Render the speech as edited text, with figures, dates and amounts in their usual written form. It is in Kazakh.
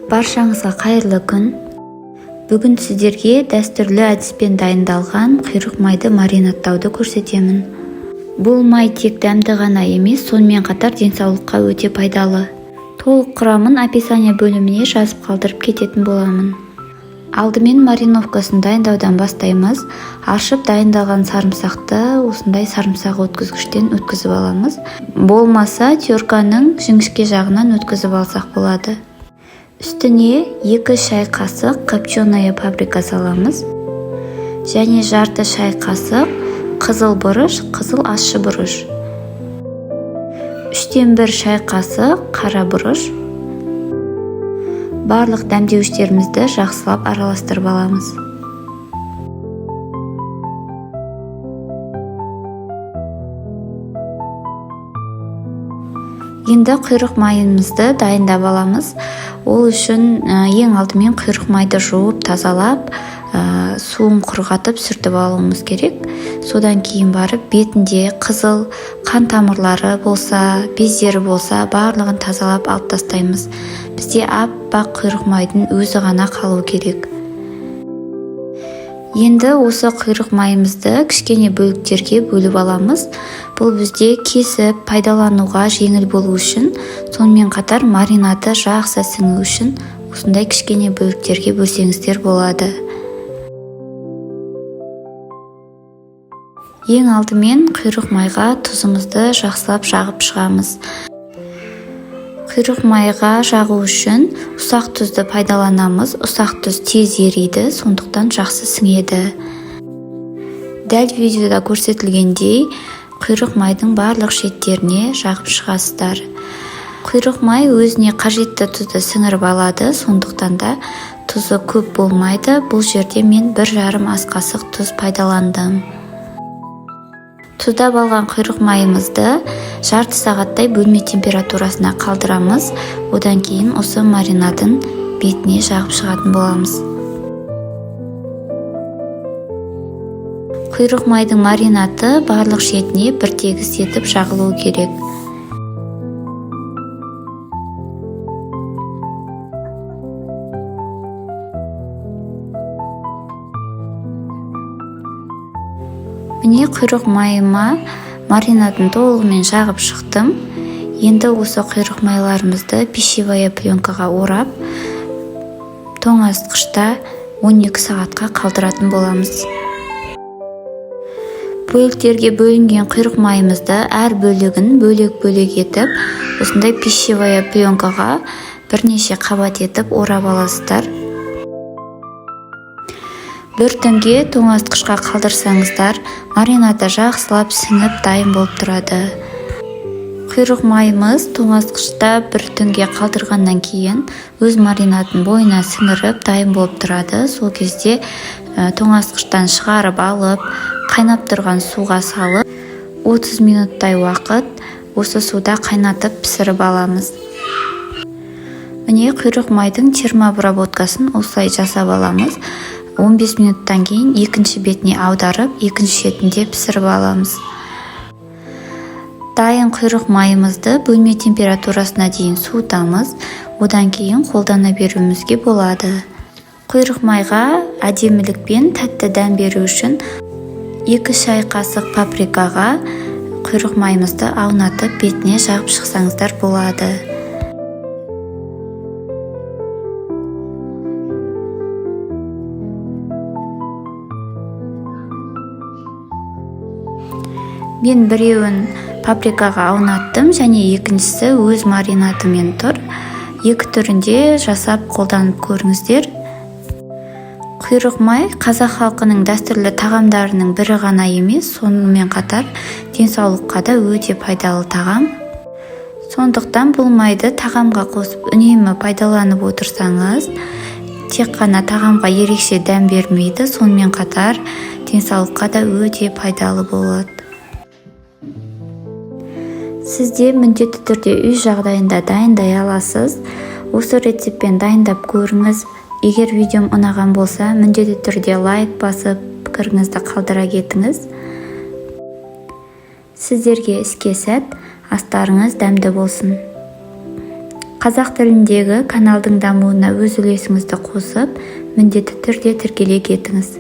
Баршаңызға қайырлы күн. Бүгін сіздерге дәстүрлі әдіспен дайындалған құйрық майды маринадтауды көрсетемін. Бұл май тек дәмді ғана емес, сонымен қатар денсаулыққа өте пайдалы. Толық құрамын описание бөліміне жазып қалдырып кететін боламын. Алдымен мариновкасын дайындаудан бастаймыз. Ашып дайындалған сарымсақты осындай сарымсақ өткізгіштен өткізіп аламыз. Болмаса терканың жіңішке жағынан өткізіп алсақ болады. Үстіне 2 шай қасық копченая паприка саламыз. Және жарты шай қасық қызыл бұрыш, қызыл ащы бұрыш. 1/3 шай қасық қара бұрыш. Барлық дәмдеуіштерімізді жақсылап араластырып аламыз. Енді құйрық майымызды дайындап аламыз. Ол үшін ең алдымен құйрық майды жуып, тазалап, суын құрғатып сүртіп алуымыз керек. Содан кейін барып бетінде қызыл қан тамырлары болса, бездері болса, барлығын тазалап алып тастаймыз. Бізде аппақ құйрық майдың өзі ғана қалу керек. Енді осы құйрық майымызды кішкене бөліктерге бөліп аламыз. Бұл бізде кесіп пайдалануға жеңіл болу үшін, сонымен қатар маринады жақсы сіңу үшін осындай кішкене бөліктерге бөлсеңіздер болады. Ең алдымен құйрық майға тұзымызды жақсылап жағып шығамыз. Құйрық майға жағу үшін ұсақ тұзды пайдаланамыз. Ұсақ тұз тез ериді, сондықтан жақсы сіңеді. Дәл видеода көрсетілгендей, құйрық майдың барлық шеттеріне жағып шығасыздар. Құйрық май өзіне қажетті тұзды сіңіріп алады, сондықтан да тұзы көп болмайды. Бұл жерде мен 1,5 ас қасық тұз пайдаландым. Тұздап алған құйрық майымызды жарты сағаттай бөлме температурасына қалдырамыз. Одан кейін осы маринадың бетіне жағып шығатын боламыз. Құйрық майдың маринаты барлық шетіне бір тегіс етіп жағылуы керек. Міне құйрық майыма маринадын толығымен жағып шықтым. Енді осы құйрық майларымызды пищевая пленкаға орап, тоңазытқышта 12 сағатқа қалдыратын боламыз. Бөліктерге бөлінген құйрық майымызды әр бөлігін бөлек-бөлек етіп, осындай пищевая пленкаға бірнеше қабат етіп орап аласыздар. Бір түнге тоңазытқышқа қалдырсаңыздар, маринады жақсылап сіңіп дайын болып тұрады. Құйрық майымыз тоңазытқышта бір түнге қалдырғаннан кейін өз маринадын бойына сіңіріп дайын болып тұрады. Сол кезде тоңазытқыштан шығарып алып, қайнап тұрған суға салып, 30 минуттай уақыт осы суда қайнатып пісіріп аламыз. Міне құйрық майдың термообработкасын осылай жасап аламыз. 15 минуттан кейін екінші бетіне аударып, екінші шетінде пісіріп аламыз. Дайын құйрық майымызды бөлме температурасына дейін суытамыз. Одан кейін қолдана беруімізге болады. Құйрық майға әдемілік пен тәтті дәм беру үшін 2 шай қасық паприкаға құйрық майымызды аунатып бетіне жағып шықсаңыздар болады. Мен біреуін паприкаға аунаттым, және екіншісі өз маринатымен тұр. Екі түрінде жасап қолданып көріңіздер. Құйрық май қазақ халқының дәстүрлі тағамдарының бірі ғана емес, сонымен қатар денсаулыққа да өте пайдалы тағам. Сондықтан бұл майды тағамға қосып үнемі пайдаланып отырсаңыз, тек қана тағамға ерекше дәм бермейді, сонымен қатар денсаулыққа да өте пайдалы болады. Сізде міндетті түрде үй жағдайында дайындай аласыз. Осы рецептпен дайындап көріңіз. Егер видеом ұнаған болса, міндетті түрде лайк басып, пікіріңізді қалдыра кетіңіз. Сіздерге іске сәт, астарыңыз дәмді болсын. Қазақ тіліндегі каналдың дамуына өз үлесіңізді қосып, міндетті түрде тіркеле кетіңіз.